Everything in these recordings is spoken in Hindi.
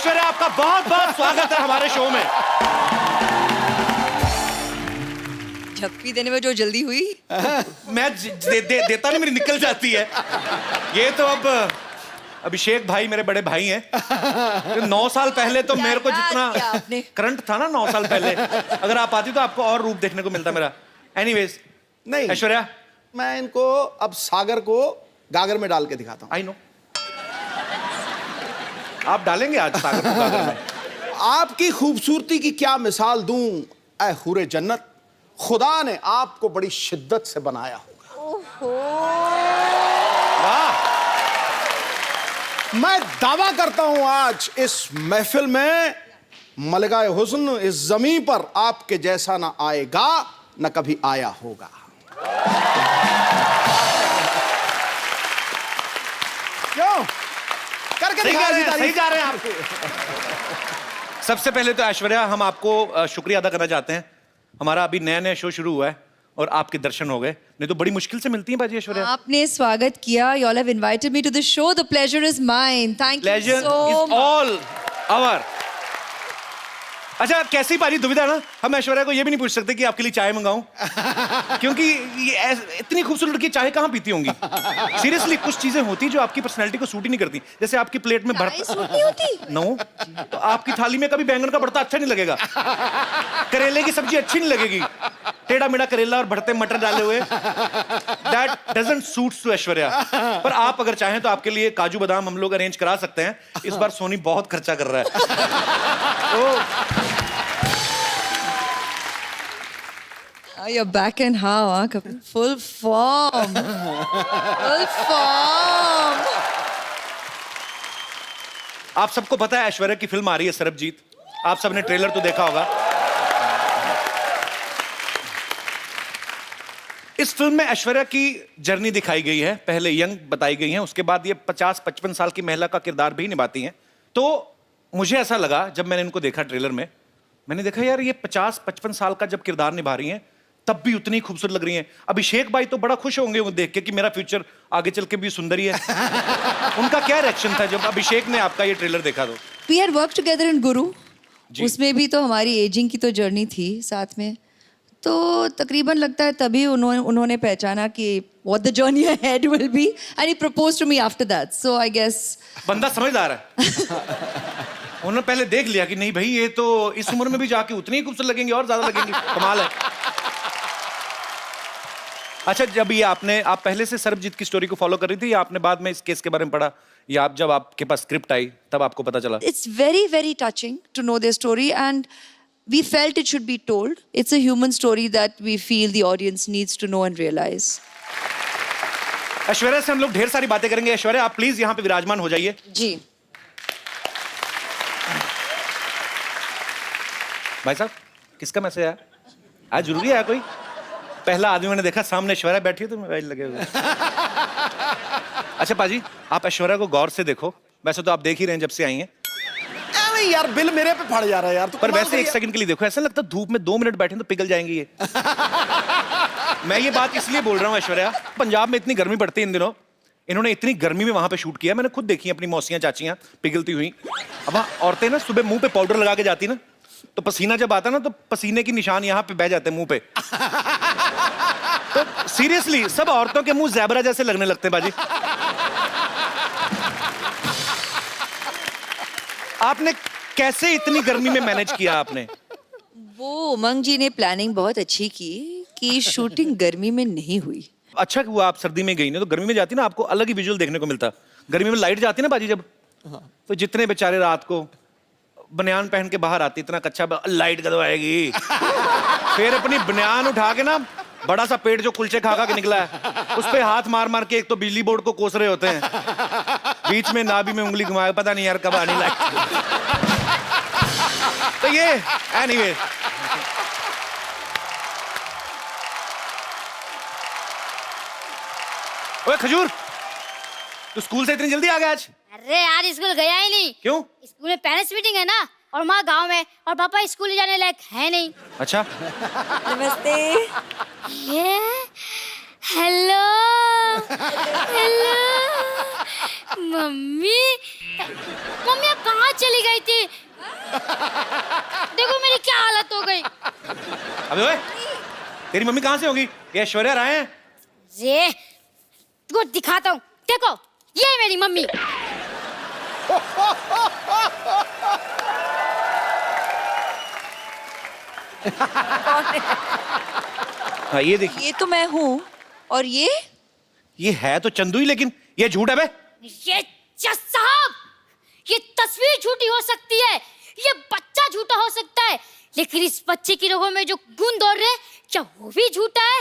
ऐश्वर्या, आपका बहुत बहुत स्वागत है हमारे शो में। झप्पी देने में जो जल्दी हुई मैं देता नहीं, मेरी निकल जाती है। ये तो अब अभिषेक भाई मेरे बड़े भाई हैं। 9 साल पहले तो मेरे को जितना करंट था ना 9 साल पहले, अगर आप आती तो आपको और रूप देखने को मिलता मेरा। एनीवेज, नहीं ऐश्वर्या, मैं इनको अब सागर को गागर में डाल के दिखाता हूँ। I know. आप डालेंगे आज सागर को गागर में? आपकी खूबसूरती की क्या मिसाल दूं ऐ हुरे जन्नत, खुदा ने आपको बड़ी शिद्दत से बनाया होगा। वाह! मैं दावा करता हूं आज इस महफिल में मलकाए हुस्न इस जमीन पर आपके जैसा ना आएगा न कभी आया होगा। क्यों? करके दिखा सही जा रहे हैं आप। सबसे पहले तो ऐश्वर्या, हम आपको शुक्रिया अदा करना चाहते हैं। हमारा अभी नया नया शो शुरू हुआ है और आपके दर्शन हो गए, नहीं तो बड़ी मुश्किल से मिलती हैं बाजी ऐश्वर्या। आपने स्वागत किया। You all have invited me to the show. The pleasure is mine. Thank you Pleasure so is much. all our. अच्छा, कैसी बाजी दुविधा ना, हम ऐश्वर्या को ये भी नहीं पूछ सकते कि आपके लिए चाय मंगाऊं, क्योंकि ये इतनी खूबसूरत लड़की चाय कहाँ पीती होंगी। सीरियसली, कुछ चीजें होती जो आपकी पर्सनैलिटी को सूट ही नहीं करती। जैसे आपकी प्लेट में चाय सूट नहीं होती? नो, तो आपकी थाली में कभी बैंगन का भरता अच्छा नहीं लगेगा, करेले की सब्जी अच्छी नहीं लगेगी, टेढ़ा मेढ़ा करेला और भरते मटर डाले हुए, that doesn't suits to Aishwarya. पर आप अगर चाहें तो आपके लिए काजू बादाम हम लोग अरेंज करा सकते हैं। इस बार सोनी बहुत खर्चा कर रहा है। You're back and how, huh? Kapil? Full form. Full form. आप सबको पता है ऐश्वर्या की फिल्म आ रही है सरबजीत। आप सबने ट्रेलर तो देखा होगा। इस फिल्म में ऐश्वर्या की जर्नी दिखाई गई है। पहले यंग बताई गई है, उसके बाद ये 50-55 साल की महिला का किरदार भी निभाती हैं। तो मुझे ऐसा लगा जब मैंने इनको देखा ट्रेलर में, मैंने देखा यार ये 50-55 साल का जब किरदार निभा रही हैं तब भी उतनी खूबसूरत लग रही हैं। अभिषेक भाई तो बड़ा खुश होंगे वो देख के कि मेरा फ्यूचर आगे चल के भी सुंदरी है। उनका क्या रिएक्शन था जब अभिषेक ने आपका ये ट्रेलर देखा? तो We had worked together in Guru. उसमें भी तो हमारी एजिंग की तो जर्नी थी साथ में, तो तकरीबन लगता है तभी उन्होंने पहचाना कि what the journey ahead will be and he proposed to me after that. So I guess बंदा समझदार है। उन्होंने पहले देख लिया कि नहीं भाई ये तो इस उम्र में भी जाके उतनी ही खूबसूरत लगेंगी और ज्यादा लगेंगी, कमाल है। अच्छा, जब ये आप पहले से सरबजीत की स्टोरी को फॉलो कर रही थी या आपने बाद में इस केस के बारे में पढ़ा, या जब आपके पास स्क्रिप्ट आई तब आपको पता चला? It's very, very touching to know their story and we felt it should be told. It's a human story that we feel the audience needs to know and realize. Aishwarya से हम लोग ढेर सारी बातें करेंगे। ऐश्वर्या, आप प्लीज यहाँ पे विराजमान हो जाइए। जी। भाई साहब, किसका मैसेज आया? आज जरूरी है कोई? पहला आदमी मैंने देखा सामने ऐश्वर्या बैठी है तो मोबाइल लगे हुए। अच्छा पाजी, आप ऐश्वर्या को गौर से देखो। वैसे तो आप देख ही रहे हैं जब से आई हैं। अरे यार, बिल मेरे पे पड़ जा रहा है यार। पर वैसे एक सेकंड के लिए देखो, ऐसा लगता है धूप में 2 मिनट बैठे तो पिघल जाएंगी ये। मैं ये बात इसलिए बोल रहा हूँ ऐश्वर्या, पंजाब में इतनी गर्मी पड़ती है इन दिनों, इन्होंने इतनी गर्मी में वहां पे शूट किया। मैंने खुद देखी अपनी मौसियां चाचियां पिघलती हुई। अब औरतें ना सुबह मुंह पे पाउडर लगा के जाती ना, तो पसीना जब आता ना तो पसीने की निशान यहाँ पे बह जाते हैं मुंह पे। तो सीरियसली सब औरतों के मुंह ज़ेबरा जैसे लगने लगते हैं बाजी। आपने कैसे इतनी गर्मी में मैनेज किया आपने? वो उमंग जी ने प्लानिंग बहुत अच्छी की कि शूटिंग गर्मी में नहीं हुई। अच्छा हुआ आप सर्दी में गई ना, तो गर्मी में जाती ना आपको अलग ही विजुअल देखने को मिलता। गर्मी में लाइट जाती ना बाजी जब, तो जितने बेचारे रात को बनियान पहन के बाहर आती, इतना कच्चा लाइट कदम आएगी। फिर अपनी बनियान उठा के ना, बड़ा सा पेट जो कुलचे खा खा के निकला है उस पे हाथ मार मार के एक तो बिजली बोर्ड को कोस रहे होते हैं, बीच में नाभि में उंगली घुमाए, पता नहीं यार कब आनी लाइट। तो ये एनीवे, ओए खजूर, तू स्कूल से इतनी जल्दी आ गया आज? अरे आज स्कूल गया ही नहीं। क्यों? स्कूल में पेरेंट्स मीटिंग है ना, और माँ गांव में, और पापा स्कूल जाने लायक है नहीं। अच्छा, नमस्ते। ये हेलो हेलो मम्मी, मम्मी आप कहाँ कहाँ चली गई थी? देखो मेरी क्या हालत हो गई। अबे ओए, तेरी मम्मी कहाँ से होगी? ये ऐश्वर्या राय हैं। ये तुझको दिखाता हूँ, देखो ये है मेरी मम्मी। हाँ ये देखिए, ये तो मैं हूँ, और ये है तो चंदू ही, लेकिन ये झूठ है बे। ये जज साहब, ये तस्वीर झूठी हो सकती है, ये बच्चा झूठा हो सकता है, लेकिन इस बच्चे की रगों में जो खून दौड़ रहे हैं, क्या वो भी झूठा है?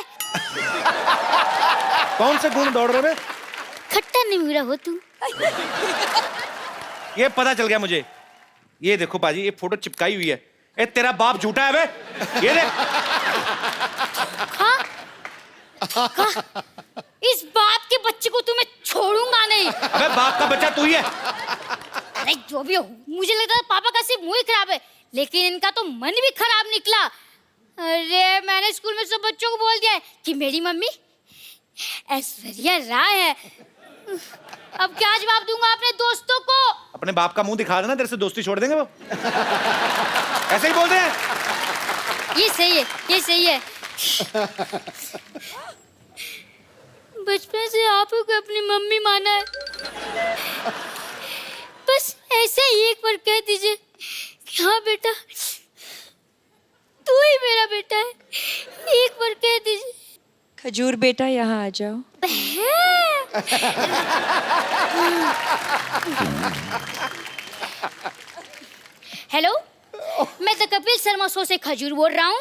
कौन से गुण दौड़ रहे बे? खट्टा निमुरा हो तू। ये पता चल गया मुझे। ये देखो बाजी, ये फोटो चिपकाई हुई है। ए तेरा बाप झूठा है बे। ये देख। हाँ? इस बाप के बच्चे को तुम्हें छोड़ूंगा नहीं। अबे बाप का बच्चा तू ही है। अरे जो भी हो, मुझे लगता है पापा का सिर्फ मुंह ही खराब है, लेकिन इनका तो मन भी खराब निकला। अरे मैंने स्कूल में सब बच्चों को बोल दिया है कि मेरी मम्मी ऐश्वर्या राय है। अब क्या जवाब दूंगा अपने दोस्तों को? अपने बाप का मुंह दिखा देना, तेरे से दोस्ती छोड़ देंगे वो। ऐसे ही बोलते हैं। ये सही है, ये सही है। बचपन से आप को अपनी मम्मी माना है, बस ऐसे ही एक बार कह दीजिए कि हाँ बेटा तू ही मेरा बेटा है, एक बार कह दीजिए। खजूर बेटा यहाँ आ जाओ। हेलो, मैं द कपिल शर्मा शो से खजूर बोल रहा हूँ।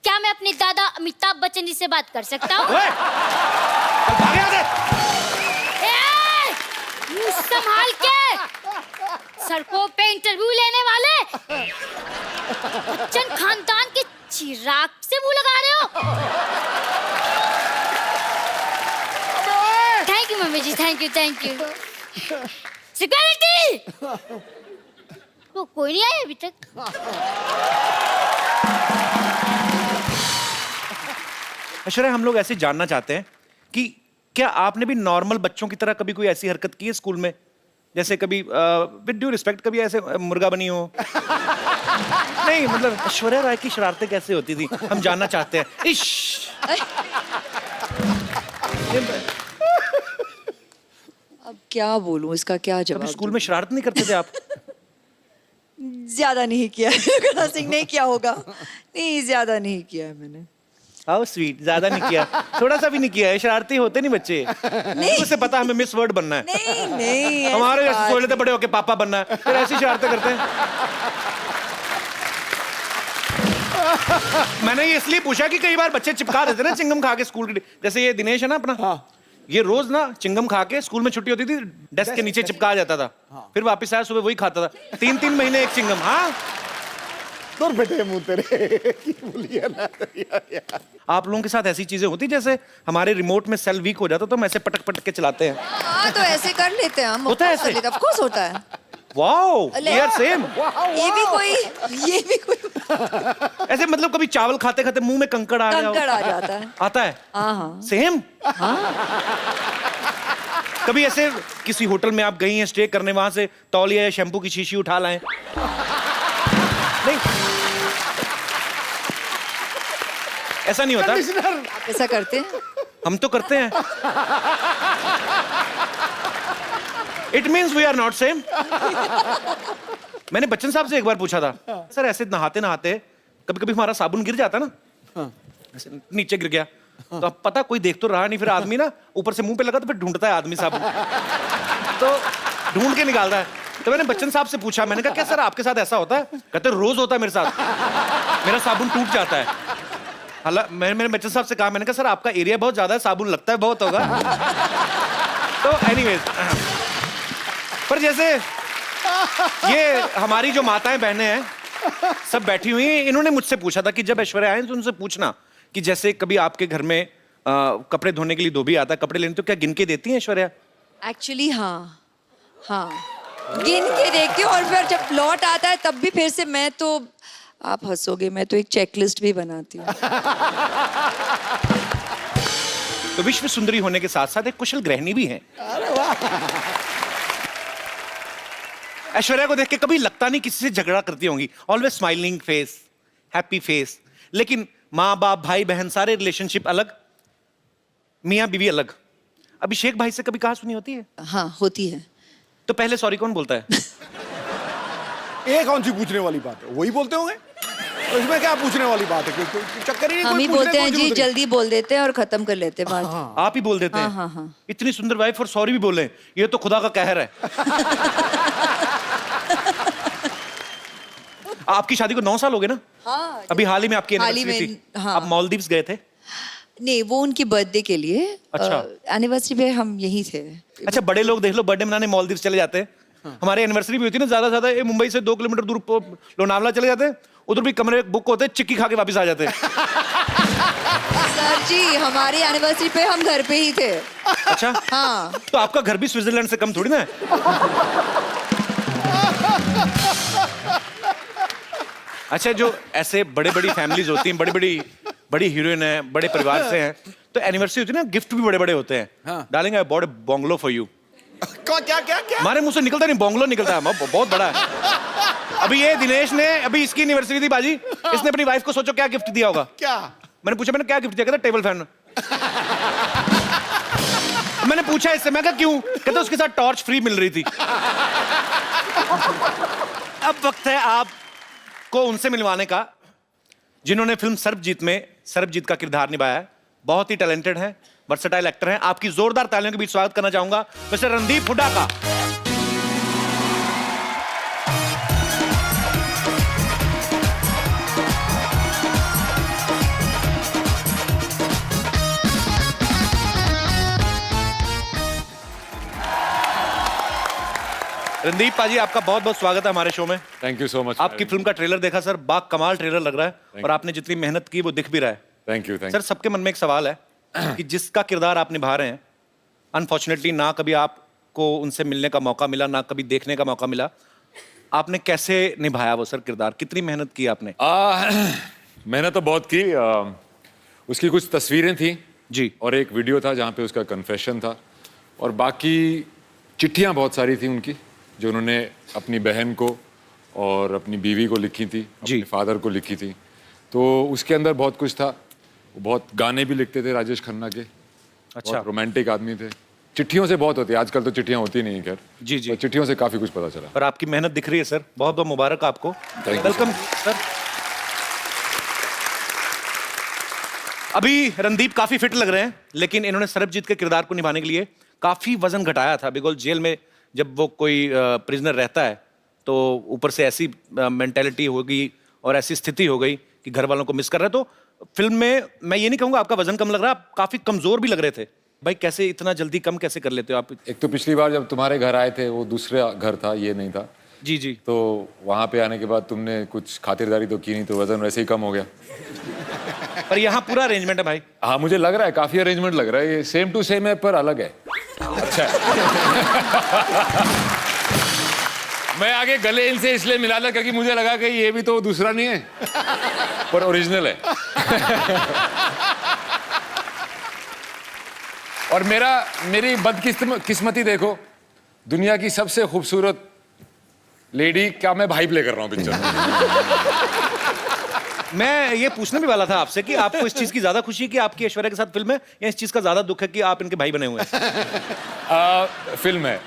क्या मैं अपने दादा अमिताभ बच्चन जी से बात कर सकता हूँ? ओए, चल भाग यहाँ से। मुंह संभाल के, सड़कों पे इंटरव्यू लेने वाले बच्चन खानदान के चिराग से मुंह लगा रहे हो। Thank you mummy ji, thank you thank you. Security, तो कोई नहीं आया अभी तक। ऐश्वर्या, हम लोग ऐसे जानना चाहते हैं कि क्या आपने भी नॉर्मल बच्चों की तरह कभी कोई ऐसी हरकत की है स्कूल में? जैसे कभी विद ड्यू रिस्पेक्ट कभी ऐसे मुर्गा बनी हो? नहीं मतलब ऐश्वर्या राय की शरारतें कैसे होती थी, हम जानना चाहते हैं। इश अब क्या बोलूं, इसका क्या जवाब कभी स्कूल दूं? में शरारत नहीं करते थे आप? ज्यादा नहीं किया है। सिंह नहीं किया होगा, नहीं ज्यादा नहीं किया है मैंने। हाउ स्वीट, ज्यादा नहीं किया, थोड़ा सा भी नहीं किया है। शरारती होते नहीं बच्चे। नहीं उसे पता हमें मिस वर्ड बनना है। नहीं नहीं, हमारे जैसे सोच लेते बड़े होके पापा बनना है, फिर ऐसी शरारतें करते हैं। मैंने ये इसलिए पूछा कि कई बार बच्चे चिपका देते ना चिंगम खा के स्कूल के। जैसे ये दिनेश है ना अपना, ये रोज ना चिंगम खा के स्कूल में छुट्टी होती थी डेस्क के नीचे चिपका जाता था। फिर वापस आया सुबह वही खाता था, 3-3 महीने एक चिंगम। हाँ दूर बेटे मुंह तेरे की बोलिए ना यार। आप लोगों के साथ ऐसी चीजें होती जैसे हमारे रिमोट में सेल वीक हो जाता तो हम ऐसे पटक पटक के चलाते हैं? हाँ तो ऐसे कर लेते हैं हम। होता है ऐसे? ऑफ कोर्स होता है। वाओ, अले, वी आर सेम। ये भी कोई ऐसे मतलब कभी चावल खाते खाते मुंह में कंकड़ आ गया हो? कंकड़ आ जाता है। आता है? हाँ हाँ। सेम। कभी ऐसे किसी होटल में आप गई हैं स्टे करने, वहां से तौलिया या शैम्पू की शीशी उठा लाएं? नहीं, ऐसा नहीं होता। आप ऐसा करते हैं? हम तो करते हैं। It means we are not same. मैंने बच्चन साहब से एक बार पूछा था, सर ऐसे नहाते नहाते कभी कभी हमारा साबुन गिर जाता ना, ऐसे नीचे गिर गया, तो अब पता कोई देख तो रहा नहीं, फिर आदमी ना ऊपर से मुंह पे लगा तो फिर ढूंढता है आदमी साबुन, तो ढूंढ के निकालता है। तो मैंने बच्चन साहब से पूछा, मैंने कहा क्या सर आपके साथ ऐसा होता है? कहते रोज होता है मेरे साथ, मेरा साबुन टूट जाता है। हालांकि मैंने बच्चन साहब से कहा, मैंने कहा सर आपका एरिया बहुत ज्यादा है, साबुन लगता है बहुत होगा। तो एनीवेज, पर जैसे ये हमारी जो माताएं बहनें हैं सब बैठी हुई हैं, इन्होंने मुझसे पूछा था कि जब ऐश्वर्या आए तो उनसे पूछना कि जैसे कभी आपके घर में कपड़े धोने के लिए धोबी आता है कपड़े लेने, तो क्या गिन के देती हैं ऐश्वर्या? एक्चुअली हाँ हाँ, गिन के देखती हूँ, और फिर जब लौट आता है तब भी फिर से मैं तो, आप हंसोगे, मैं तो एक चेकलिस्ट भी बनाती हूँ। तो विश्व सुंदरी होने के साथ साथ एक कुशल गृहिणी भी हैं। ऐश्वर्या को देख के कभी लगता नहीं किसी से झगड़ा करती होंगी, always smiling face, happy face. लेकिन माँ बाप भाई बहन सारे रिलेशनशिप अलग, मियाँ बीवी अलग। अभिषेक भाई से कभी कहा सुनी होती है? हाँ होती है। तो पहले सॉरी कौन बोलता है? ये कौन सी पूछने वाली बात है, वही बोलते होंगे। तो इसमें क्या पूछने वाली बात है, कोई चक्कर ही नहीं। हम कोई ही पूछने बोलते की हैं जी, जरूरत नहीं। जल्दी बोल देते हैं और खत्म कर लेते हैं बात। आप ही बोल देते हैं? हाँ, हाँ, हाँ। इतनी सुंदर वाइफ और सॉरी भी बोले, ये तो खुदा का कहर है। आपकी शादी को 9 साल हो गए ना? हाँ, अभी हाल ही में आपकी हाल ही एनिवर्सरी में, थी। हाँ। आप मालदीव्स गए थे? नहीं, वो उनकी बर्थडे के लिए। अच्छा। एनिवर्सरी पे हम यहीं थे। अच्छा, बड़े लोग देख लो बर्थडे मनाने मालदीव्स चले जाते हैं। हमारे एनिवर्सरी भी होती है ना, ज्यादा ज्यादा ये मुंबई से 2 किलोमीटर दूर लोनावला चले जाते हैं, उधर भी कमरे बुक होते हैं, चिक्की खा के वापस आ जाते हैं। सर जी, हमारी एनिवर्सरी पे हम घर पे ही थे। अच्छा, हाँ। तो आपका घर भी स्विट्जरलैंड से कम थोड़ी ना है। अच्छा, जो ऐसे बड़े बड़ी फैमिलीज होती हैं, बड़ी हीरोइन है, बड़े परिवार से हैं, तो एनिवर्सरी होती है ना, गिफ्ट भी बड़े बड़े होते हैं। हाँ। Darling, I bought a bungalow for you. क्या क्या क्या क्या? हमारे मुंह से निकलता नहीं, बंगलो निकलता है, बहुत बड़ा है। अभी ये दिनेश ने, अभी इसकी एनिवर्सरी थी बाजी, इसने अपनी वाइफ को सोचो क्या गिफ्ट दिया होगा। क्या? मैंने पूछा, मैंने क्या गिफ्ट दिया? कहता टेबल फैन। मैंने पूछा इससे, मैं कहा क्यों? कहता उसके साथ टॉर्च फ्री मिल रही थी। अब वक्त है आपको उनसे मिलवाने का जिन्होंने फिल्म सर्वजीत में सर्वजीत का किरदार निभाया है। बहुत ही टैलेंटेड है, वर्सेटाइल एक्टर हैं। आपकी जोरदार तालियों के बीच स्वागत करना चाहूंगा मिस्टर रणदीप हुड्डा का। रणदीप पाजी, आपका बहुत बहुत स्वागत है हमारे शो में। Thank you so much. आपकी फिल्म का ट्रेलर देखा सर, बा कमाल ट्रेलर लग रहा है और आपने जितनी मेहनत की वो दिख भी रहा है। थैंक यू सर, सबके मन में एक सवाल है कि जिसका किरदार आप निभा रहे हैं, अनफॉर्चुनेटली ना कभी आपको उनसे मिलने का मौका मिला, ना कभी देखने का मौका मिला, आपने कैसे निभाया वो सर किरदार? कितनी मेहनत की आपने? मैंने तो बहुत की। उसकी कुछ तस्वीरें थी जी, और एक वीडियो था जहाँ पे उसका कन्फेशन था, और बाकी चिट्ठियाँ बहुत सारी थी उनकी जो उन्होंने अपनी बहन को और अपनी बीवी को लिखी थी, अपने फादर को लिखी थी। तो उसके अंदर बहुत कुछ था। वो बहुत गाने भी लिखते थे राजेश खन्ना के। अच्छा, बहुत रोमांटिक आदमी थे। चिट्ठियों से बहुत होती है, आजकल तो चिट्ठियाँ होती नहीं खैर। जी जी, पर चिट्ठियों से काफी कुछ पता चला। पर आपकी मेहनत दिख रही है सर, बहुत बहुत मुबारक आपको। Thank you, welcome sir. अभी रणदीप काफी फिट लग रहे हैं, लेकिन इन्होंने सर्वजीत के किरदार को निभाने के लिए काफी वजन घटाया था। बिकॉज जेल में जब वो कोई प्रिजनर रहता है तो ऊपर से ऐसी मेंटेलिटी हो गई और ऐसी स्थिति हो गई कि घर वालों को मिस कर रहे हैं। तो फिल्म में मैं ये नहीं कहूंगा आपका वजन कम लग रहा, आप काफी कमजोर भी लग रहे थे। भाई कैसे इतना जल्दी कम कैसे कर लेते हो आप? एक तो पिछली बार जब तुम्हारे घर आए थे वो दूसरा घर था, ये नहीं था। जी जी, तो वहां पे आने के बाद तुमने कुछ खातिरदारी तो की नहीं, तो वजन वैसे ही कम हो गया। पर यहाँ पूरा अरेंजमेंट है भाई। हाँ, मुझे लग रहा है काफी अरेंजमेंट लग रहा है। ये सेम टू सेम है पर अलग है। अच्छा है। मैं आगे गले इनसे इसलिए मिला ला क्योंकि मुझे लगा कि ये भी तो दूसरा नहीं है पर ओरिजिनल है। और मेरी बदकिस्मती देखो, दुनिया की सबसे खूबसूरत लेडी क्या मैं भाई प्ले कर रहा हूँ पिक्चर में। मैं ये पूछने भी वाला था आपसे कि आपको इस चीज की ज्यादा खुशी है कि आपकी ऐश्वर्या के साथ फिल्म है, या इस चीज का ज्यादा दुख है कि आप इनके भाई बने हुए हैं? फिल्म है।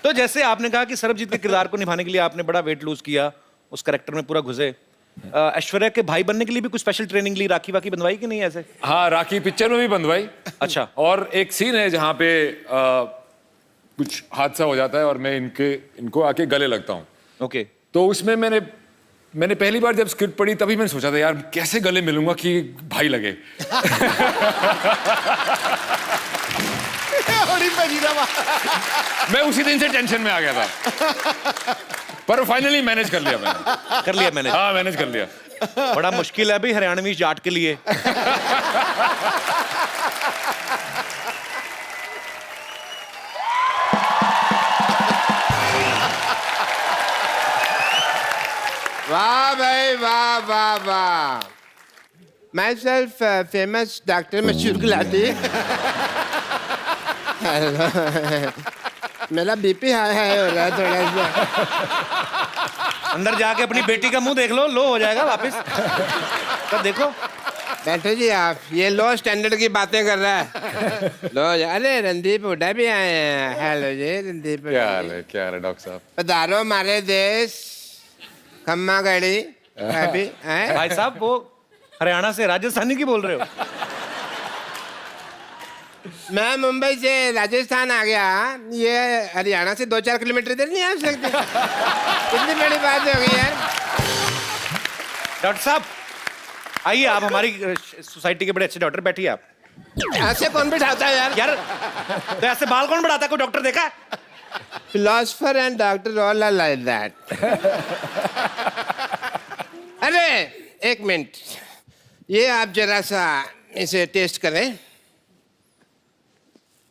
तो जैसे आपने कहा कि सर्वजीत के किरदार को निभाने के लिए आपने बड़ा वेट लूज किया, उस कैरेक्टर में पूरा घुसे। ऐश्वर्या के भाई बनने के लिए भी कुछ स्पेशल ट्रेनिंग ली, राखी वाकी बंधवाई कि नहीं ऐसे? हाँ, राखी पिक्चर में भी बंधवाई। अच्छा। और एक सीन है जहाँ पे कुछ हादसा हो जाता है और मैं इनको आके गले लगता हूँ। ओके। तो उसमें मैंने पहली बार जब स्क्रिप्ट पढ़ी तभी मैंने सोचा था यार कैसे गले मिलूंगा कि भाई लगे। मैं उसी दिन से टेंशन में आ गया था, पर फाइनली मैनेज कर लिया मैंने। हाँ, मैनेज कर लिया। बड़ा मुश्किल है भाई हरियाणवी जाट के लिए। वाह भाई वाह वाह वाह। माई सेल्फ फेमस डॉक्टर मशहूर गुलाटी। मेरा बीपी हाई हाई हो रहा है थोड़ा सा। अंदर जाके अपनी बेटी का मुंह देख लो, लो हो जाएगा वापस। तो देखो। बैठो जी आप, ये लो स्टैंडर्ड की बातें कर रहा है। लो अरे रणदीप हुड्डा भी आए हैं। हेलो जी रणदीप। क्या हाल है, क्या हाल है डॉक्टर साहब? पधारो हमारे देश खम्मा गढ़ी अभी हैं? भाई साहब वो हरियाणा से राजस्थानी की बोल रहे हो? मैं मुंबई से राजस्थान आ गया, ये हरियाणा से 2-4 किलोमीटर इधर नहीं आ सकते। कितनी बड़ी बात हो गई यार। डॉक्टर साहब आइए, आप हमारी सोसाइटी के बड़े अच्छे डॉक्टर, बैठिए आप। ऐसे कौन बिठाता है यार? यार तो ऐसे बाल कौन बढ़ाता है? कोई डॉक्टर देखा है? Philosopher and doctor all are like that. अरे एक मिनट, ये आप जरा सा इसे टेस्ट करें,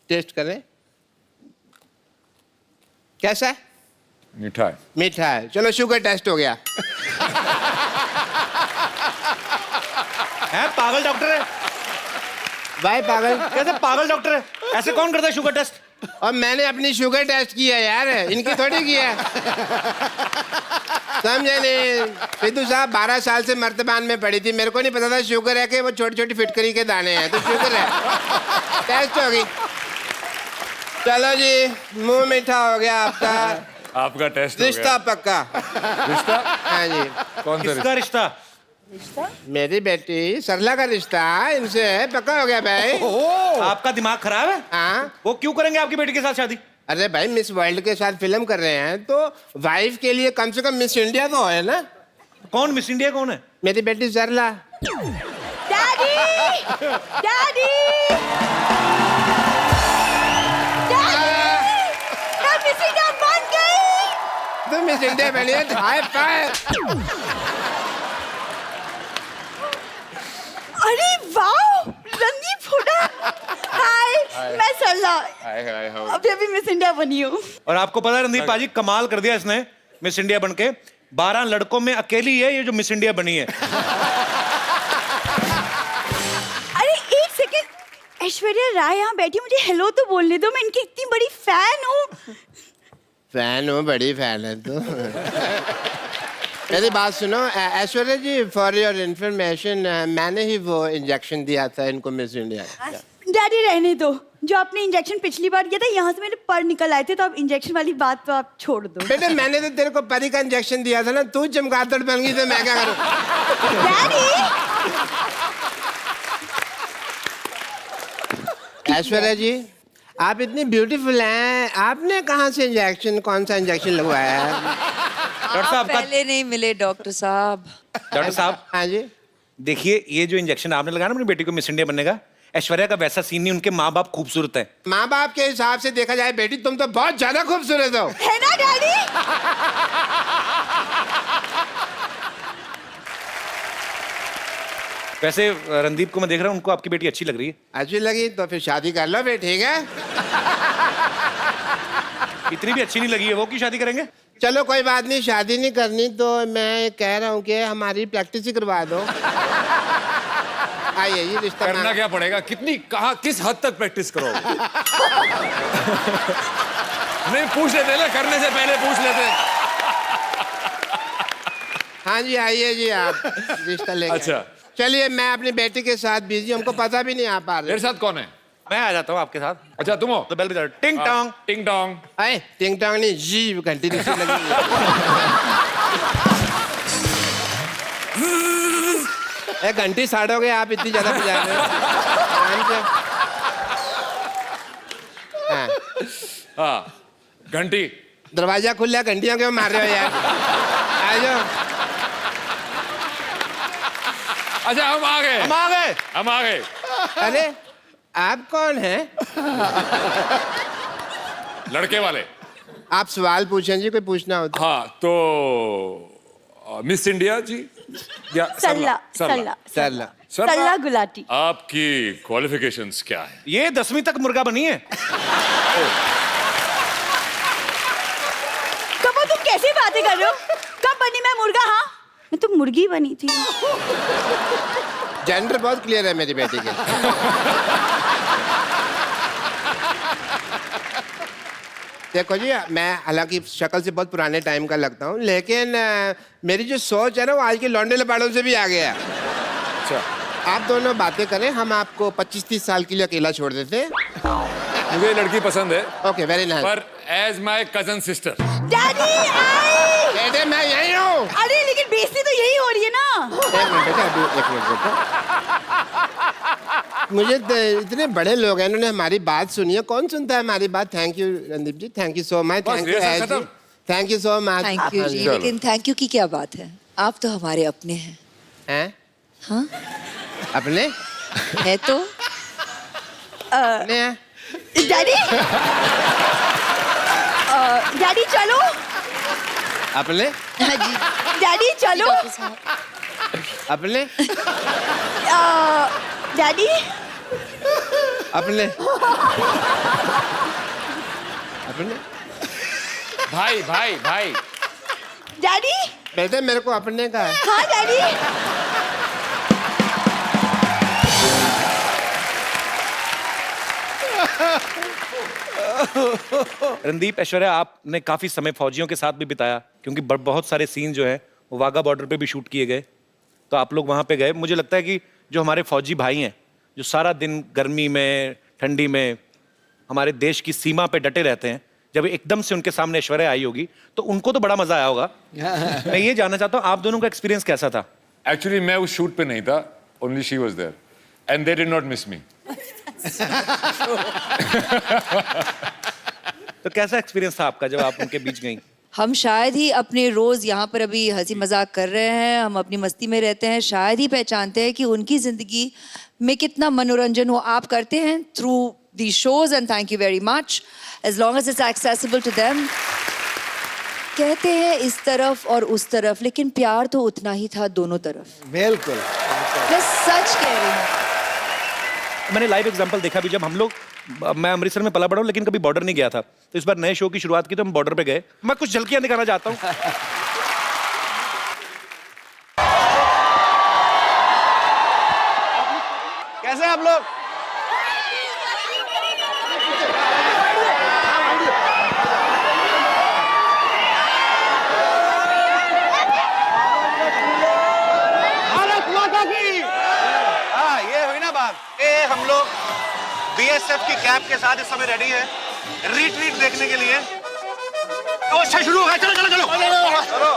टेस्ट करें। कैसा है? मीठा है। मीठा है। चलो शुगर टेस्ट हो गया। है पागल डॉक्टर है? भाई पागल, कैसे पागल डॉक्टर है? ऐसे कौन करता है शुगर टेस्ट? और मैंने अपनी शुगर टेस्ट किया यार, इनकी थोड़ी किया। समझे नहीं? सिद्धू साहब 12 साल से मर्तबान में पड़ी थी, मेरे को नहीं पता था शुगर है कि वो छोटी छोटी फिटकरी के दाने हैं, तो शुगर है। टेस्ट हो गई। चलो जी, मुंह मीठा हो गया आपका। आपका टेस्ट हो रिश्ता गया। पक्का। रिश्ता? हाँ जी। कौन सा किसका रिश्ता? मेरी बेटी सरला का रिश्ता इनसे पक्का हो गया भाई। आपका दिमाग खराब है? हाँ। वो क्यों करेंगे आपकी बेटी के साथ शादी? अरे भाई मिस वर्ल्ड के साथ फिल्म कर रहे हैं, तो वाइफ के लिए कम से कम मिस इंडिया तो है ना। कौन मिस इंडिया कौन है? मेरी बेटी सरला। डैडी डैडी मैं मिस इंडिया बन गई। तो मिस इंडिया बनी है, हाई फाइव। अरे वाह, रणदीप हुड्डा। हाय, मैं सरला, हाय हाय हाय। अभी अभी मिस इंडिया बनी हूँ। और आपको पता है रणदीप पाजी, कमाल कर दिया इसने मिस इंडिया बनके। 12 लड़कों में अकेली है ये जो मिस इंडिया बनी है। अरे एक सेकंड, ऐश्वर्या राय यहाँ बैठी, मुझे हेलो तो बोलने दो, मैं इनकी इतनी बड़ी फैन हूँ। फैन हो, बड़ी फैन है तो। मेरी बात सुनो ऐश्वर्या जी, फॉर योर इंफॉर्मेशन, मैंने ही वो इंजेक्शन दिया था इनको मिस इंडिया। डैडी रहने दो, जो आपने इंजेक्शन पिछली बार किया था यहाँ से मेरे पर निकल आए थे, तो अब इंजेक्शन वाली बात तो आप छोड़ दो। बेटे मैंने तो तेरे को परी का इंजेक्शन दिया था ना, तू चमगादड़ बन गई तो मैं क्या करूं? डैडी ऐश्वर्या जी, आप इतनी ब्यूटीफुल हैं, आपने कहाँ से इंजेक्शन, कौन सा इंजेक्शन लगवाया है? डॉक्टर साहब का पहले नहीं मिले डॉक्टर साहब। डॉक्टर साहब हाँ जी। देखिए, ये जो इंजेक्शन आपने लगाया ना अपनी बेटी को मिस इंडिया बनने का, ऐश्वर्या का वैसा सीन नहीं, उनके माँ बाप खूबसूरत है। माँ बाप के हिसाब से देखा जाए बेटी, तुम तो बहुत ज्यादा खूबसूरत हो। है ना डैडी? वैसे रणदीप को मैं देख रहा हूँ, उनको आपकी बेटी अच्छी लग रही है। अच्छी लगी तो फिर शादी कर लो फिर, ठीक है? इतनी भी अच्छी नहीं लगी है वो, की शादी करेंगे? चलो कोई बात नहीं, शादी नहीं करनी तो मैं कह रहा हूँ कि हमारी प्रैक्टिस ही करवा दो। आइए ये रिश्ता करना क्या पड़ेगा? कितनी, कहाँ, किस हद तक प्रैक्टिस करो? नहीं पूछ लेते ना, करने से पहले पूछ लेते। हाँ जी आइए जी, आप रिश्ता लेके अच्छा। आइए। चलिए मैं अपनी बेटी के साथ बिजी, हमको पता भी नहीं आ पा रहे। मेरे साथ कौन है? मैं आ जाता हूँ आपके साथ। अच्छा तुम हो? तो बेल बजा, टिंग टोंग। टिंग टोंग। आए टिंग टोंग नहीं, जी घंटी नीचे लगी हुई है। एक घंटी साड़ोगे आप, इतनी ज्यादा बजा रहे हो। आराम से। हाँ, हाँ घंटी। दरवाजा खुला, घंटियां क्यों मार रहे हो यार? आ जाओ। अच्छा हम आ गए, हम आ गए। हम आ गए। अरे आप कौन हैं? लड़के वाले। आप सवाल पूछें जी, कोई पूछना हो तो। हाँ तो मिस इंडिया जी या सरला सरला सरला सरला। सरला गुलाटी। आपकी क्वालिफिकेशंस क्या है? ये 10वीं तक मुर्गा बनी है। कब तुम कैसी बातें कर रहे हो? कब बनी मैं मुर्गा? हाँ मैं तो मुर्गी बनी थी। जेंडर बहुत क्लियर है मेरी बेटी के। देखो जी, मैं हालांकि शक्ल से बहुत पुराने टाइम का लगता हूँ, लेकिन मेरी जो सोच है ना वो आज के लौंडे लपाड़ों से भी आगे है। अच्छा, आप दोनों बातें करें, हम आपको 25-30 साल के लिए अकेला छोड़ देते हैं। मुझे ये लड़की पसंद है, ओके, वेरी नाइस। पर as my cousin sister. Daddy आई। बेटे मैं यही हूँ। अरे लेकिन बेइज्जती तो यही हो रही है ना। एक मिनट बेटा, अभी एक मिनट बेटा। मुझे इतने बड़े लोग हैं, इन्होंने हमारी बात सुनी है। कौन सुनता है हमारी बात? Thank you Randeep ji, thank you so much. Thank you, thank you so much. Thank you ji, लेकिन थैंक यू की क्या बात है? आप तो हमारे अपने हैं। हैं? हाँ अपने? है तो अपने हैं? डैडी डैडी चलो। अपने? हाँ जी डैडी चलो। अपने? डैडी अपने? अपने? भाई भाई भाई। डैडी। बेटे मेरे को अपने का है। हाँ डैडी। रणदीप, ऐश्वर्या, आपने काफी समय फौजियों के साथ भी बिताया, क्योंकि बहुत सारे सीन जो हैं वो वाघा बॉर्डर पे भी शूट किए गए, तो आप लोग वहां पे गए। मुझे लगता है कि जो हमारे फौजी भाई हैं, जो सारा दिन गर्मी में ठंडी में हमारे देश की सीमा पे डटे रहते हैं, जब एकदम से उनके सामने ऐश्वर्या आई होगी तो उनको तो बड़ा मजा आया होगा। मैं ये जानना चाहता हूँ, आप दोनों का एक्सपीरियंस कैसा था? एक्चुअली मैं उस शूट पे नहीं था, only she was there and they did not miss me. तो कैसा एक्सपीरियंस था आपका जब आप उनके बीच गई? हम शायद ही अपने रोज यहाँ पर अभी हंसी मजाक कर रहे हैं, हम अपनी मस्ती में रहते हैं, शायद ही पहचानते हैं कि उनकी जिंदगी में कितना मनोरंजन हो। आप करते हैं through the shows and thank you very much, as long as it's accessible to them. कहते हैं इस तरफ और उस तरफ, लेकिन प्यार तो उतना ही था दोनों तरफ। बिल्कुल। मैं सच कह रही हूँ। मैंने लाइव एग्जांपल देखा भी, जब हम लोग, मैं अमृतसर में पला बड़ा हूं लेकिन कभी बॉर्डर नहीं गया था, तो इस बार नए शो की शुरुआत की तो हम बॉर्डर पे गए। मैं कुछ झलकियां दिखाना चाहता हूं। कैसे हैं आप लोग? भारत माता की। हाँ, ये हुई ना बात। हम लोग बीएसएफ की कैप के साथ इस समय रेडी है रीट्रीट देखने के लिए। ओ, अच्छा शुरू हो गया, चलो चलो चलो चलो।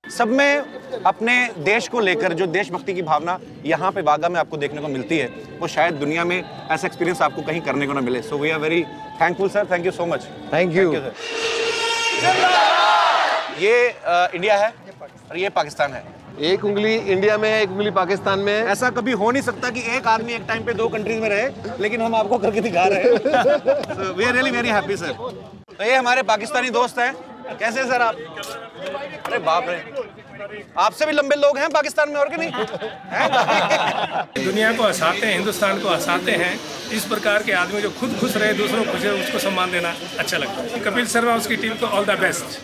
सब में अपने देश को लेकर जो देशभक्ति की भावना यहाँ पे वाघा में आपको देखने को मिलती है, वो शायद दुनिया में ऐसा एक्सपीरियंस आपको कहीं करने को ना मिले। So we are very thankful sir, thank you so much. Thank you. ये इंडिया है और ये पाकिस्तान है। एक उंगली इंडिया में है, एक उंगली पाकिस्तान में है। ऐसा कभी हो नहीं सकता कि एक आदमी एक टाइम पे दो कंट्रीज में रहे, लेकिन हम आपको करके दिखा रहे हैं। We are really very happy sir. तो ये हमारे पाकिस्तानी दोस्त हैं। कैसे हैं सर आप? अरे बाप रे, आपसे भी लंबे लोग हैं पाकिस्तान में, और कि नहीं हैं? दुनिया को हंसाते हैं, हिंदुस्तान को हंसाते हैं। इस प्रकार के आदमी जो खुद खुश रहे, दूसरों को खुश रहे, उसको सम्मान देना अच्छा लगता है। कपिल शर्मा उसकी टीम को all the best.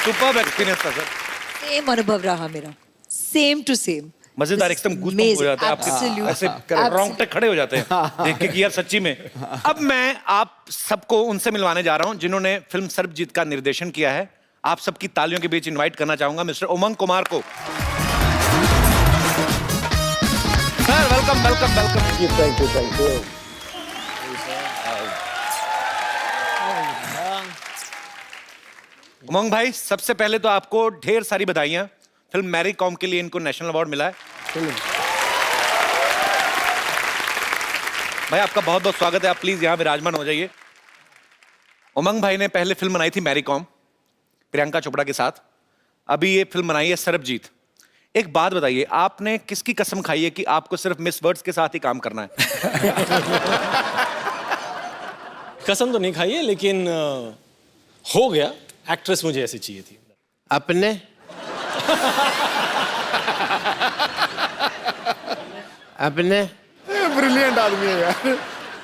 Superb experience था सर। सेम अनुभव रहा मेरा, सेम टू सेम। मजेदार, एकदम गूज़बम्प हो जाता है आपके, ऐसे रोंगटे खड़े हो जाते हैं देख के कि यार सच्ची में। अब मैं आप सबको उनसे मिलवाने जा रहा हूं जिन्होंने फिल्म सर्वजीत का निर्देशन किया है। आप सबकी तालियों के बीच इनवाइट करना चाहूंगा मिस्टर उमंग कुमार को। Sir welcome welcome welcome. Thank you thank you. Umang भाई, सबसे पहले तो आपको ढेर सारी बधाइयां। फिल्म मैरी कॉम के लिए इनको नेशनल अवार्ड मिला है। भाई आपका बहुत बहुत स्वागत है, आप प्लीज यहाँ विराजमान हो जाइए। उमंग भाई ने पहले फिल्म बनाई थी मैरी कॉम, प्रियंका चोपड़ा के साथ। अभी ये फिल्म बनाई है सरबजीत। एक बात बताइए, आपने किसकी कसम खाई है कि आपको सिर्फ मिस वर्ड्स के साथ ही काम करना है? कसम तो नहीं खाई है, लेकिन हो गया। एक्ट्रेस मुझे ऐसी चाहिए थी। अपने अपने ब्रिलियंट आदमी है यार।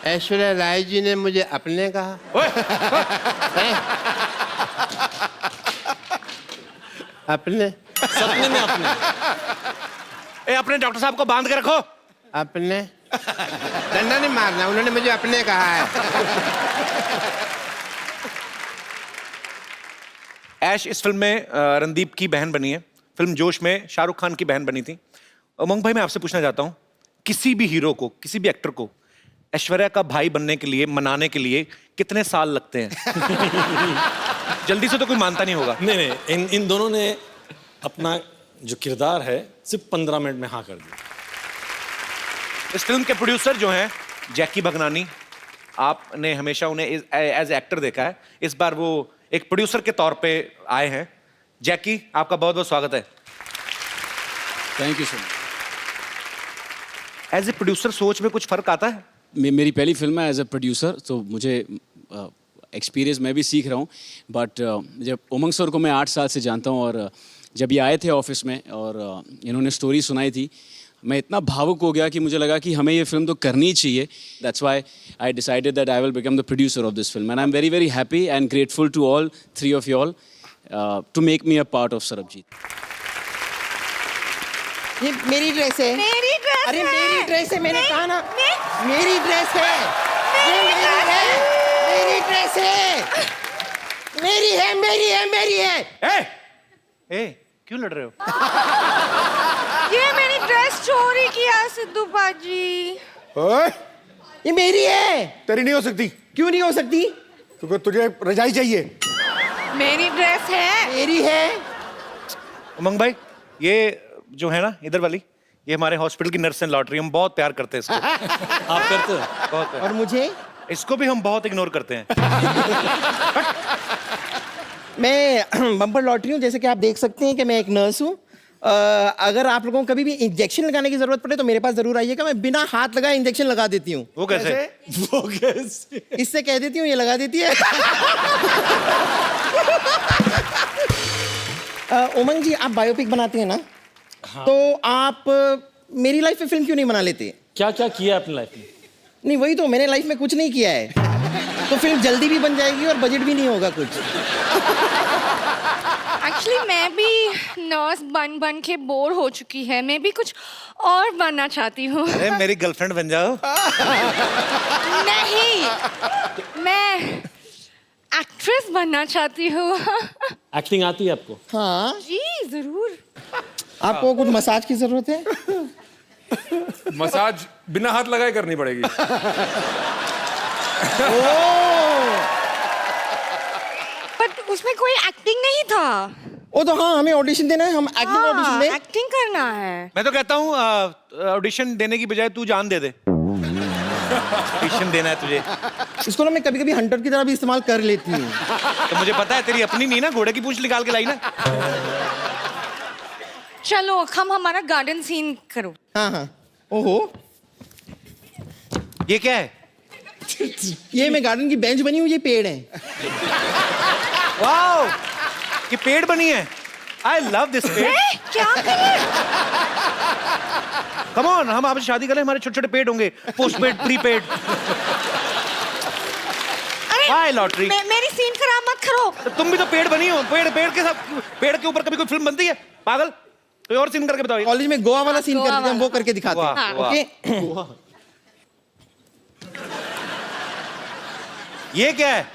ऐश्वर्या राय जी ने मुझे अपने कहा। हैं? अपने सपने में अपने। अपने डॉक्टर साहब को बांध के रखो। अपने डंडा नहीं मारना, उन्होंने मुझे अपने कहा है। ऐश इस फिल्म में रणदीप की बहन बनी है। फिल्म जोश में शाहरुख खान की बहन बनी थी। उमंग भाई, मैं आपसे पूछना चाहता हूँ, किसी भी हीरो को, किसी भी एक्टर को ऐश्वर्या का भाई बनने के लिए, मनाने के लिए कितने साल लगते हैं? जल्दी से तो कोई मानता नहीं होगा। नहीं, इन दोनों ने अपना जो किरदार है सिर्फ 15 मिनट में हाँ कर दिया। इस फिल्म के प्रोड्यूसर जो हैं जैकी भगनानी, आपने हमेशा उन्हें एज एक्टर देखा है, इस बार वो एक प्रोड्यूसर के तौर पे आए हैं। जैकी, आपका बहुत बहुत स्वागत है। Thank you so much. As a producer सोच में कुछ फर्क आता है? मेरी पहली फिल्म है एज ए प्रोड्यूसर, तो मुझे एक्सपीरियंस मैं भी सीख रहा हूँ। बट जब उमंग सर को मैं 8 साल से जानता हूँ, और जब ये आए थे ऑफिस में और इन्होंने स्टोरी सुनाई थी, मैं इतना भावुक हो गया कि मुझे लगा कि हमें ये फिल्म तो करनी ही चाहिए। That's why I decided that I will become the producer of this film, and I am very very happy and grateful to all 3 of you all to make me a part of Sarabjit. ये मेरी ड्रेस है। मेरी ड्रेस अरे है। मेरी ड्रेस है, मैंने कहा ना। मे- मेरी ड्रेस है। ये मेरी है। मेरी ड्रेस है। मेरी है, मेरी है, मेरी है। ए, क्यों लड़ रहे हो? ये मेरी ड्रेस चोरी किया सिद्धू बाजी। ओए, ये मेरी है। तेरी नहीं हो सकती। क्यों नहीं हो सकती? क्योंकि तुझे रजाई चाहिए। मेरी ड्रेस है। मेरी है। उमंग भाई, ये जो है ना इधर वाली, ये हमारे हॉस्पिटल की नर्स एंड लॉटरी, हम बहुत प्यार करते हैं इसको। आप करते हो? बहुत प्यार। और मुझे? इसको भी हम बहुत इग्नोर करते हैं। मैं बम्पर लॉटरी हूँ, जैसे कि आप देख सकते हैं कि मैं एक नर्स हूँ। अगर आप लोगों को कभी भी इंजेक्शन लगाने की जरूरत पड़े तो मेरे पास जरूर आइएगा, मैं बिना हाथ लगाए इंजेक्शन लगा देती हूँ। वो कैसे? वो कैसे? इससे कह देती हूँ, ये लगा देती है। उमंग जी, आप बायोपिक बनाते हैं ना? हाँ। तो आप मेरी लाइफ में फिल्म क्यों नहीं बना लेते? क्या क्या किया अपनी लाइफ में? नहीं, वही तो, मैंने लाइफ में कुछ नहीं किया है। तो फिल्म जल्दी भी बन जाएगी और बजट भी नहीं होगा कुछ। एक्चुअली मैं भी नर्स बन बन के बोर हो चुकी है, मैं भी कुछ और बनना चाहती हूँ। अरे मेरी गर्लफ्रेंड बन जाओ। नहीं, मैं एक्ट्रेस बनना चाहती हूँ। एक्टिंग आती है आपको? हाँ जी जरूर। आपको कुछ मसाज की जरूरत है? मसाज बिना हाथ लगाए करनी पड़ेगी। बट उसमें कोई एक्टिंग नहीं था। वो तो हाँ, हमें ऑडिशन देना है, हम एक्टिंग ऑडिशन दें। एक्टिंग करना है। मैं तो कहता हूँ ऑडिशन देने की बजाय तू जान दे दे। ऑडिशन देना है तुझे। इसको ना मैं कभी कभी हंटर की तरह भी इस्तेमाल कर लेती हूँ। तो मुझे पता है तेरी अपनी नहीं ना, घोड़े की पूंछ निकाल के लाई ना। चलो हम हमारा गार्डन सीन करो। हाँ हाँ। ओहो, ये क्या है? ये मैं गार्डन की बेंच बनी हुई, ये पेड़ है। वाओ, ये पेड़ बनी है। आई लव दिस पेड़। क्या करें? कम ऑन, हम आपसे शादी करें, हमारे छोटे छोटे पेड़ होंगे, पोस्ट पेड, प्री पेड। हाय लॉटरी। मेरी सीन खराब मत करो। तुम भी तो पेड़ बनी हो। पेड़ के साथ, पेड़ के ऊपर कभी कोई फिल्म बनती है? पागल, कोई और सीन करके बताओ। कॉलेज में गोवा वाला सीन करते हैं, हम वो करके दिखाते हैं। वाह, वाह। ओके। ये क्या है?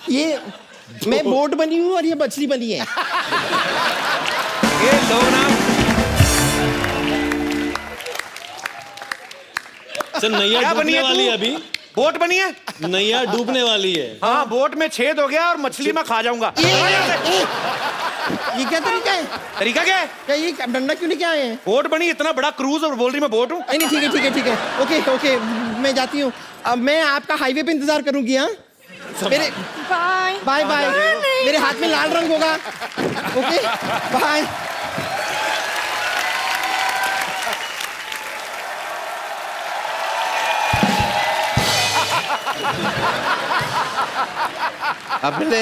ये मैं बोट बनी हूँ और ये मछली बनी है। ये लो ना। सर नैया क्या बनी डूबने है वाली तू? है अभी। बोट बनी है? नैया डूबने वाली है। हाँ, बोट में छेद हो गया और मछली मैं खा जाऊंगा। ये क्या तरीका है? तरीका क्या है? क्या ये डंडा क्यों लेके आए हैं? बोट बनी, इतना बड़ा क्रूज और बोल रही मैं बोट हूँ। नहीं ठीक है ठीक है ठीक है, ओके ओके, मैं जाती हूँ। अब मैं आपका हाईवे पे इंतजार करूंगी। हाँ मेरे बाय बाय बाय, मेरे हाथ में लाल रंग होगा। Okay bye. अपने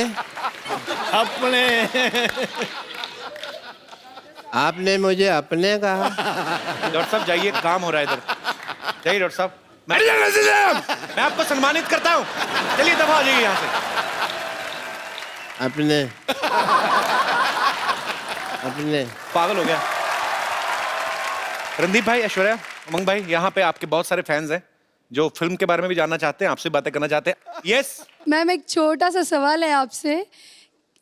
आपने मुझे अपने कहा। डॉक्टर साहब जाइए, काम हो रहा है इधर। जाइए डॉक्टर साहब, मैं आपको सम्मानित करता हूँ। चलिए दफा हो जाइए यहाँ से। अपने अपने पागल हो गया। रणदीप भाई, ऐश्वर्या, उमंग भाई, यहाँ पे आपके बहुत सारे फैंस हैं जो फिल्म के बारे में भी जानना चाहते हैं, आपसे बातें करना चाहते हैं। यस मैम, एक छोटा सा सवाल है आपसे।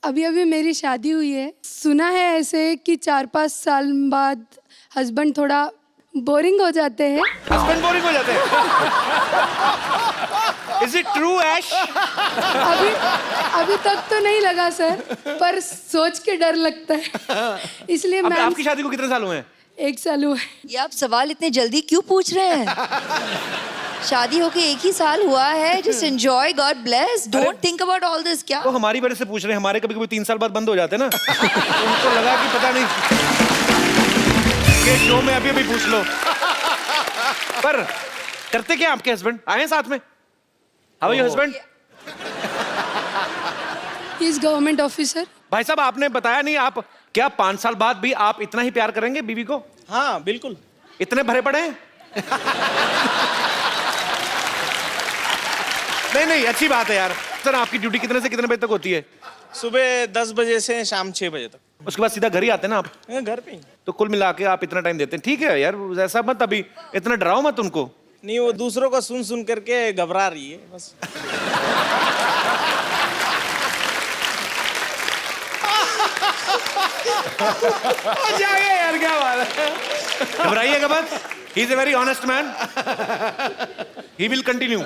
अभी अभी मेरी शादी हुई है, सुना है ऐसे कि 4-5 साल बाद हस्बैंड थोड़ा बोरिंग हो जाते हैं। हस्बैंड बोरिंग हो जाते हैं? Is it true, ऐश? अभी तक तो नहीं लगा सर, पर सोच के डर लगता है, इसलिए मैं। आपकी शादी को कितने साल हुए हैं? 1 साल हुआ है। ये आप सवाल इतने जल्दी क्यों पूछ रहे हैं? शादी होके 1 ही साल हुआ है। Just enjoy, God bless, don't think about all this. क्या वो हमारी वजह से पूछ रहे हैं, हमारे कभी कभी 3 साल बाद बंद हो जाते हैं ना। तो उनको लगा कि पता नहीं ये शो में अभी अभी पूछ लो। पर करते क्या आपके हस्बैंड? आए हैं साथ में? How are your husband? He is government officer. भाई साहब, आपने बताया नहीं, आप क्या 5 साल बाद भी आप इतना ही प्यार करेंगे बीवी को? हाँ बिल्कुल। इतने भरे पड़े हैं? नहीं, अच्छी बात है यार। सर, आपकी ड्यूटी कितने से कितने बजे तक होती है? सुबह 10 बजे से शाम 6 बजे तक। उसके बाद सीधा घर ही आते हैं ना आप? घर पे ही। तो कुल मिला के आप इतना टाइम देते हैं। ठीक है यार, ऐसा मत, अभी इतना डराओ मत उनको। नहीं, वो दूसरों का सुन सुन करके घबरा रही है बस। जाइए यार, क्या बात है। घबराइएगा मत, he is a very honest man, he will continue.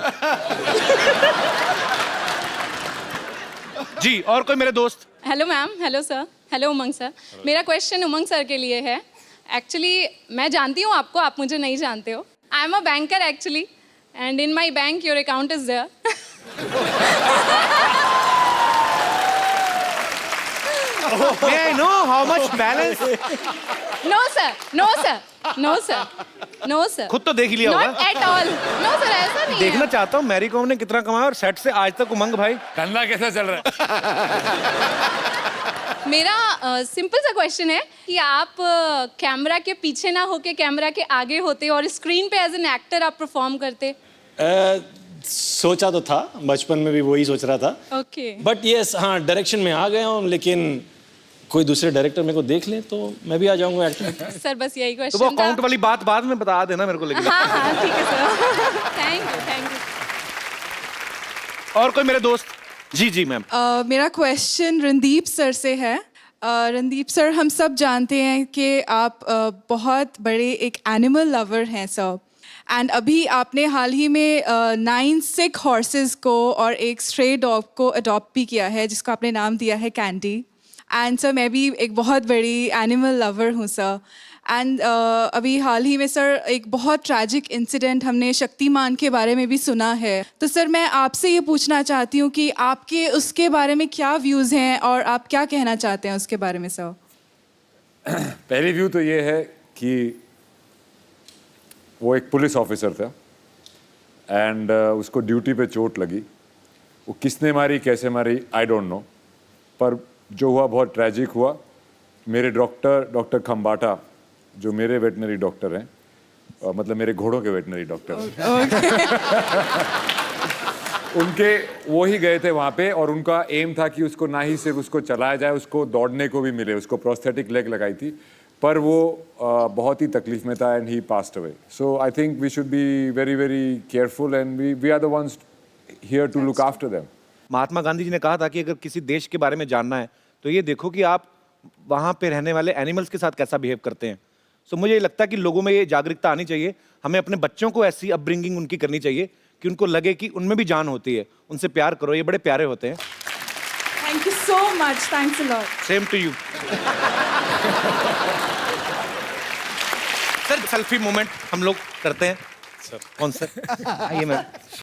जी, और कोई मेरे दोस्त? Hello ma'am, hello sir, hello Umang sir. मेरा क्वेश्चन उमंग सर के लिए है। एक्चुअली मैं जानती हूँ आपको, आप मुझे नहीं जानते हो। I am a banker actually, and in my bank your account is there. May I know how much balance? No sir, no sir, no sir, no sir. खुद तो देख ही लिया होगा। Not at all. No sir, ऐसा नहीं है। देखना चाहता हूँ मैरी कॉम ने कितना कमाया और सेट से आज तक उमंग भाई धंधा कैसा चल रहा है? मेरा सिंपल सा क्वेश्चन है कि आप कैमरा के पीछे ना होके कैमरा के आगे होते और स्क्रीन पे एज एन एक्टर आप परफॉर्म करते। सोचा तो था, बचपन में भी वही सोच रहा था। ओके। बट यस, हाँ डायरेक्शन में आ गया हूँ, लेकिन कोई दूसरे डायरेक्टर मेरे को देख ले तो मैं भी आ जाऊंगा एक्टर। सर बस यही तो क्वेश्चन वो था। अकाउंट वाली बात बाद में बता देना मेरे को, लेकिन हाँ हाँ ठीक है sir. Thank you, thank you. और कोई मेरे दोस्त? जी जी मैम। मेरा क्वेश्चन रणदीप सर से है। रणदीप सर, हम सब जानते हैं कि आप बहुत बड़े एक एनिमल लवर हैं सर, एंड अभी आपने हाल ही में 9 सिक हॉर्सेस को और एक स्ट्रे डॉग को अडॉप्ट भी किया है, जिसको आपने नाम दिया है कैंडी। एंड सर, मैं भी एक बहुत बड़ी एनिमल लवर हूँ सर। एंड अभी हाल ही में सर एक बहुत ट्रैजिक इंसिडेंट हमने शक्तिमान के बारे में भी सुना है। तो सर मैं आपसे ये पूछना चाहती हूँ कि आपके उसके बारे में क्या व्यूज़ हैं और आप क्या कहना चाहते हैं उसके बारे में सर? पहली व्यू तो ये है कि वो एक पुलिस ऑफिसर था एंड उसको ड्यूटी पे चोट लगी। वो किसने मारी, कैसे मारी, आई डोंट नो, पर जो हुआ बहुत ट्रैजिक हुआ। मेरे डॉक्टर खम्बाटा, जो मेरे वेटनरी डॉक्टर हैं, मतलब मेरे घोड़ों के वेटनरी डॉक्टर उनके वो ही गए थे वहाँ पे, और उनका एम था कि उसको ना ही सिर्फ उसको चलाया जाए, उसको दौड़ने को भी मिले। उसको प्रोस्थेटिक लेग लगाई थी, पर वो बहुत ही तकलीफ में था and he passed away. So I think we should be very very careful and we are the ones here to look after them. Mahatma Gandhi ji ने कहा था कि अगर किसी देश के बारे में जानना है तो ये देखो कि आप वहाँ पे रहने वाले एनिमल्स के साथ कैसा बिहेव करते हैं। सो मुझे लगता है कि लोगों में ये जागरूकता आनी चाहिए। हमें अपने बच्चों को ऐसी अपब्रिंगिंग उनकी करनी चाहिए कि उनको लगे कि उनमें भी जान होती है। उनसे प्यार करो, ये बड़े प्यारे होते हैं। Thank you so much. Thanks a lot. Same to you. Sir selfie moment हम लोग करते हैं। सर कौन सा? आइए मैम।